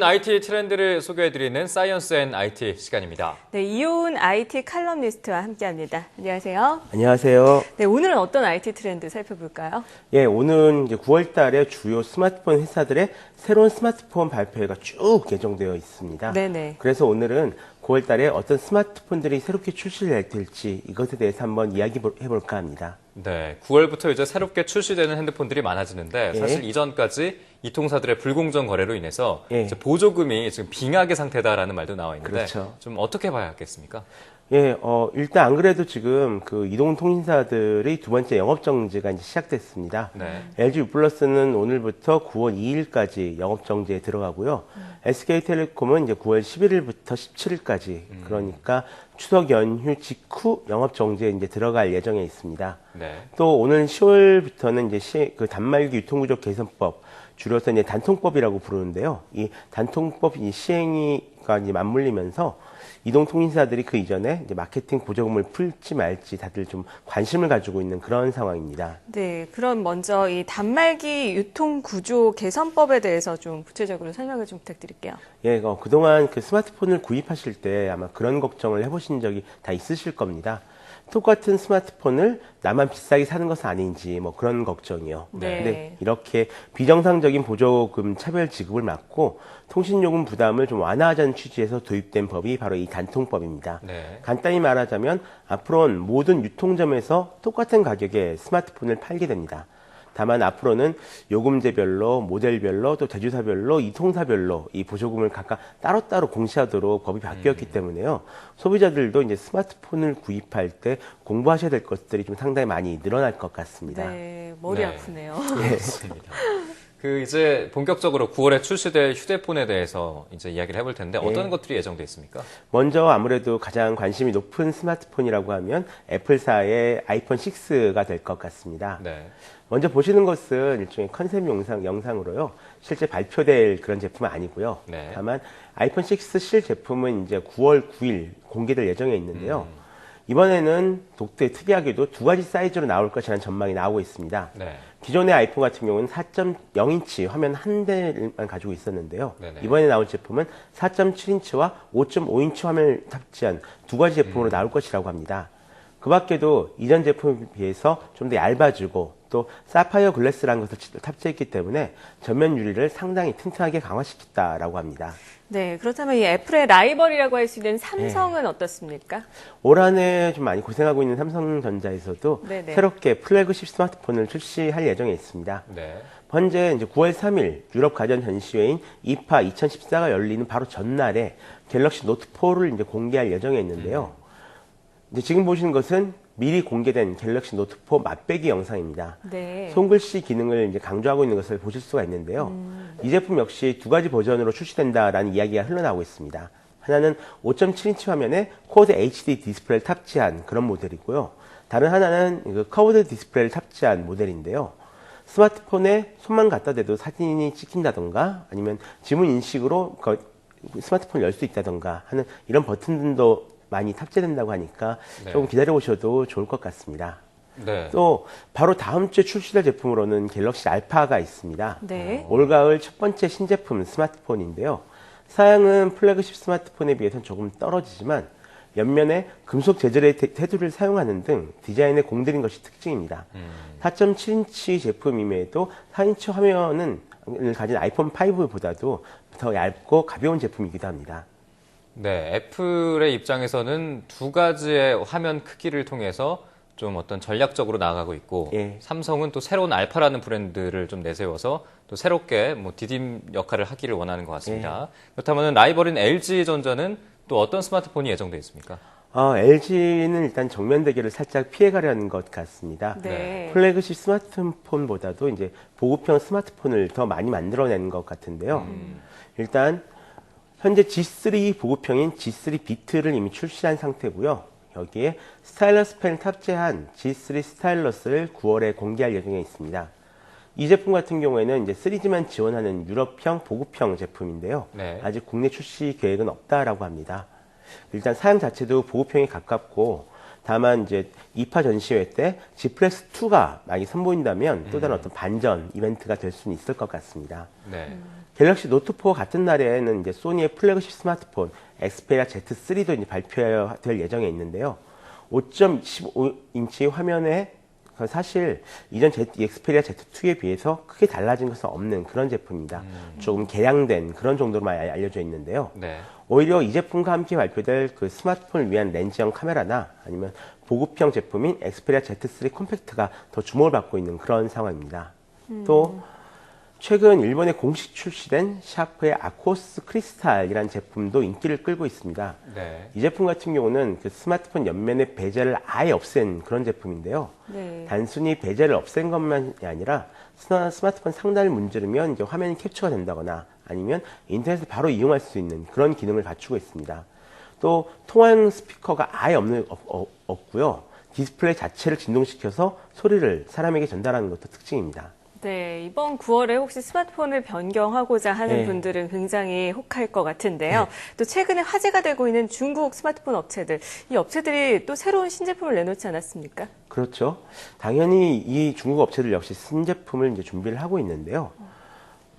IT 트렌드를 소개해드리는 사이언스 앤 IT 시간입니다. 네, 이효은 IT 칼럼니스트와 함께합니다. 안녕하세요. 안녕하세요. 네, 오늘은 어떤 IT 트렌드 살펴볼까요? 예, 오늘은 이제 9월 달에 주요 스마트폰 회사들의 새로운 스마트폰 발표회가 쭉 예정되어 있습니다. 네네. 그래서 오늘은 9월 달에 어떤 스마트폰들이 새롭게 출시를 될지 이것에 대해서 한번 이야기해볼까 합니다. 네, 9월부터 이제 새롭게 출시되는 핸드폰들이 많아지는데 예. 사실 이전까지 이 통사들의 불공정 거래로 인해서 예. 이제 보조금이 지금 빙하의 상태다라는 말도 나와 있는데 그렇죠. 좀 어떻게 봐야 하겠습니까? 예, 일단 안 그래도 지금 그 이동통신사들의 두 번째 영업정지가 이제 시작됐습니다. 네. LG U+는 오늘부터 9월 2일까지 영업정지에 들어가고요. SK텔레콤은 이제 9월 11일부터 17일까지 그러니까 추석 연휴 직후 영업정지에 이제 들어갈 예정에 있습니다. 네. 또 오늘 10월부터는 이제 그 단말기 유통구조 개선법, 줄여서 이제 단통법이라고 부르는데요. 이 단통법 시행이 이제 맞물리면서 이동통신사들이 그 이전에 이제 마케팅 보조금을 풀지 말지 다들 좀 관심을 가지고 있는 그런 상황입니다. 네, 그럼 먼저 이 단말기 유통구조 개선법에 대해서 좀 구체적으로 설명을 좀 부탁드릴게요. 예, 그동안 그 스마트폰을 구입하실 때 아마 그런 걱정을 해보신 적이 다 있으실 겁니다. 똑같은 스마트폰을 나만 비싸게 사는 것은 아닌지 뭐 그런 걱정이요. 네. 근데 이렇게 비정상적인 보조금 차별 지급을 막고 통신요금 부담을 좀 완화하자는 취지에서 도입된 법이 바로 이 단통법입니다. 네. 간단히 말하자면 앞으로는 모든 유통점에서 똑같은 가격에 스마트폰을 팔게 됩니다. 다만 앞으로는 요금제별로, 모델별로, 또 제조사별로, 이통사별로 이 보조금을 각각 따로따로 공시하도록 법이 바뀌었기 때문에요. 소비자들도 이제 스마트폰을 구입할 때 공부하셔야 될 것들이 좀 상당히 많이 늘어날 것 같습니다. 네, 머리 네. 아프네요. 그렇습니다. 그 이제 본격적으로 9월에 출시될 휴대폰에 대해서 이제 이야기를 해볼 텐데 어떤 예. 것들이 예정돼 있습니까? 먼저 아무래도 가장 관심이 높은 스마트폰이라고 하면 애플사의 아이폰 6가 될 것 같습니다. 네. 먼저 보시는 것은 일종의 컨셉 영상으로요. 실제 발표될 그런 제품은 아니고요. 네. 다만 아이폰 6 실 제품은 이제 9월 9일 공개될 예정에 있는데요. 이번에는 독특하게 특이하게도 두 가지 사이즈로 나올 것이라는 전망이 나오고 있습니다. 네. 기존의 아이폰 같은 경우는 4.0인치 화면 한 대만 가지고 있었는데요. 네네. 이번에 나올 제품은 4.7인치와 5.5인치 화면을 탑재한 두 가지 제품으로 나올 것이라고 합니다. 그 밖에도 이전 제품에 비해서 좀 더 얇아지고 또 사파이어 글래스라는 것을 탑재했기 때문에 전면 유리를 상당히 튼튼하게 강화시켰다라고 합니다. 네, 그렇다면 이 애플의 라이벌이라고 할 수 있는 삼성은 어떻습니까? 올 한 해 좀 많이 고생하고 있는 삼성전자에서도 네네. 새롭게 플래그십 스마트폰을 출시할 예정에 있습니다. 네. 현재 이제 9월 3일 유럽 가전 전시회인 이파 2014가 열리는 바로 전날에 갤럭시 노트 4를 이제 공개할 예정에 있는데요. 이제 지금 보시는 것은 미리 공개된 갤럭시 노트 4 맛배기 영상입니다. 네. 손글씨 기능을 이제 강조하고 있는 것을 보실 수가 있는데요. 이 제품 역시 두 가지 버전으로 출시된다라는 이야기가 흘러나오고 있습니다. 하나는 5.7인치 화면에 쿼드 HD 디스플레이를 탑재한 그런 모델이고요. 다른 하나는 그 커브드 디스플레이를 탑재한 모델인데요. 스마트폰에 손만 갖다 대도 사진이 찍힌다던가 아니면 지문 인식으로 스마트폰을 열 수 있다던가 하는 이런 버튼들도 많이 탑재된다고 하니까 네. 조금 기다려 보셔도 좋을 것 같습니다. 네. 또 바로 다음 주에 출시될 제품으로는 갤럭시 알파가 있습니다. 네. 올가을 첫 번째 신제품 스마트폰인데요. 사양은 플래그십 스마트폰에 비해서는 조금 떨어지지만 옆면에 금속 재질의 테두리를 사용하는 등 디자인에 공들인 것이 특징입니다. 4.7인치 제품임에도 4인치 화면을 가진 아이폰 5보다도 더 얇고 가벼운 제품이기도 합니다. 네, 애플의 입장에서는 두 가지의 화면 크기를 통해서 좀 어떤 전략적으로 나아가고 있고 예. 삼성은 또 새로운 알파라는 브랜드를 좀 내세워서 또 새롭게 뭐 디딤 역할을 하기를 원하는 것 같습니다. 그렇다면 라이벌인 LG전자는 또 어떤 스마트폰이 예정돼 있습니까? LG는 일단 정면 대결을 살짝 피해가려는 것 같습니다. 네. 플래그십 스마트폰보다도 이제 보급형 스마트폰을 더 많이 만들어내는 것 같은데요. 일단 현재 G3 보급형인 G3 비트를 이미 출시한 상태고요. 여기에 스타일러스 펜을 탑재한 G3 스타일러스를 9월에 공개할 예정에 있습니다. 이 제품 같은 경우에는 이제 3G만 지원하는 유럽형 보급형 제품인데요. 네. 아직 국내 출시 계획은 없다라고 합니다. 일단 사양 자체도 보급형에 가깝고 다만 이제 2파 전시회 때 G 플렉스 2가 많이 선보인다면 또 다른 어떤 반전 이벤트가 될 수는 있을 것 같습니다. 네. 갤럭시 노트 4 같은 날에는 이제 소니의 플래그십 스마트폰 엑스페리아 Z3도 이제 발표될 예정에 있는데요. 5.25인치 화면에 사실 이전 엑스페리아 Z2에 비해서 크게 달라진 것은 없는 그런 제품입니다. 조금 개량된 그런 정도로만 알려져 있는데요. 네. 오히려 이 제품과 함께 발표될 그 스마트폰을 위한 렌즈형 카메라나 아니면 보급형 제품인 엑스페리아 Z3 컴팩트가 더 주목을 받고 있는 그런 상황입니다. 또 최근 일본에 공식 출시된 샤프의 아코스 크리스탈이라는 제품도 인기를 끌고 있습니다. 네. 이 제품 같은 경우는 그 스마트폰 옆면의 베젤을 아예 없앤 그런 제품인데요. 네. 단순히 베젤을 없앤 것만이 아니라 스마트폰 상단을 문지르면 이제 화면이 캡처가 된다거나 아니면 인터넷을 바로 이용할 수 있는 그런 기능을 갖추고 있습니다. 또 통화용 스피커가 아예 없고요. 디스플레이 자체를 진동시켜서 소리를 사람에게 전달하는 것도 특징입니다. 네, 이번 9월에 혹시 스마트폰을 변경하고자 하는 네. 분들은 굉장히 혹할 것 같은데요. 또 최근에 화제가 되고 있는 중국 스마트폰 업체들, 이 업체들이 또 새로운 신제품을 내놓지 않았습니까? 그렇죠. 당연히 이 중국 업체들 역시 신제품을 이제 준비를 하고 있는데요.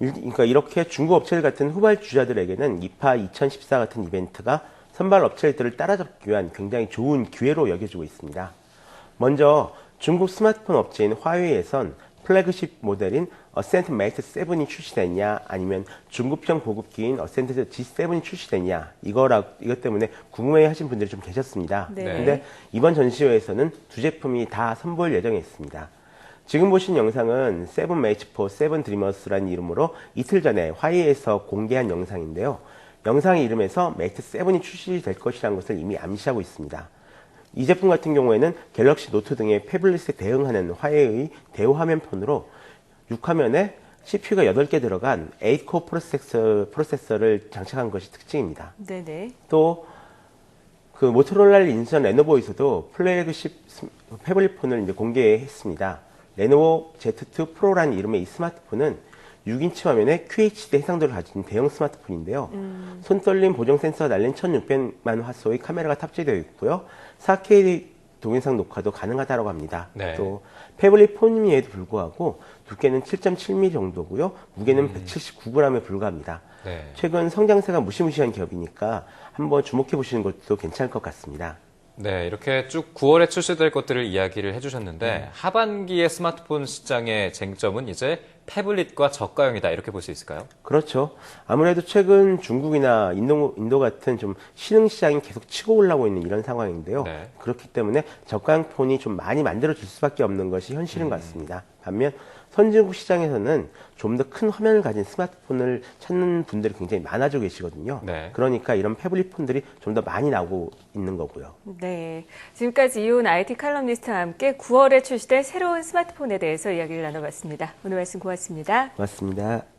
그러니까 이렇게 중국 업체들 같은 후발주자들에게는 이파 2014 같은 이벤트가 선발 업체들을 따라잡기 위한 굉장히 좋은 기회로 여겨지고 있습니다. 먼저 중국 스마트폰 업체인 화웨이에선 플래그십 모델인 어센트 메이트 7이 출시됐냐 아니면 중급형 보급기인 어센트 G7이 출시됐냐 이것 때문에 궁금해 하신 분들이 좀 계셨습니다. 네. 근데 이번 전시회에서는 두 제품이 다 선보일 예정에 있습니다. 지금 보신 영상은 7 Mate 4 7 Dreamers라는 이름으로 이틀 전에 화웨이에서 공개한 영상인데요. 영상의 이름에서 메이트 7이 출시될 것이라는 것을 이미 암시하고 있습니다. 이 제품 같은 경우에는 갤럭시 노트 등의 태블릿에 대응하는 화웨이의 대호화면 폰으로 6화면에 CPU가 8개 들어간 8코어 프로세서를 장착한 것이 특징입니다. 네네. 또 그 모토로라를 인수한 레노버에서도 플래그십 태블릿 폰을 이제 공개했습니다. 레노버 Z2 프로라는 이름의 이 스마트폰은 6인치 화면에 QHD 해상도를 가진 대형 스마트폰인데요. 손떨림 보정 센서가 달린 1600만 화소의 카메라가 탑재되어 있고요. 4K 동영상 녹화도 가능하다고 합니다. 네. 또 태블릿 폰임에도 불구하고 두께는 7.7mm 정도고요. 무게는 179g에 불과합니다. 네. 최근 성장세가 무시무시한 기업이니까 한번 주목해 보시는 것도 괜찮을 것 같습니다. 네, 이렇게 쭉 9월에 출시될 것들을 이야기를 해주셨는데 하반기의 스마트폰 시장의 쟁점은 이제 태블릿과 저가형이다 이렇게 볼 수 있을까요? 그렇죠. 아무래도 최근 중국이나 인도 같은 좀 신흥 시장이 계속 치고 올라오고 있는 이런 상황인데요. 네. 그렇기 때문에 저가형 폰이 좀 많이 만들어질 수밖에 없는 것이 현실인 것 같습니다. 반면 선진국 시장에서는 좀 더 큰 화면을 가진 스마트폰을 찾는 분들이 굉장히 많아지고 계시거든요. 네. 그러니까 이런 태블릿 폰들이 좀 더 많이 나오고 있는 거고요. 네. 지금까지 이훈 IT 칼럼니스트와 함께 9월에 출시될 새로운 스마트폰에 대해서 이야기를 나눠봤습니다. 오늘 말씀 고맙습니다. 고맙습니다.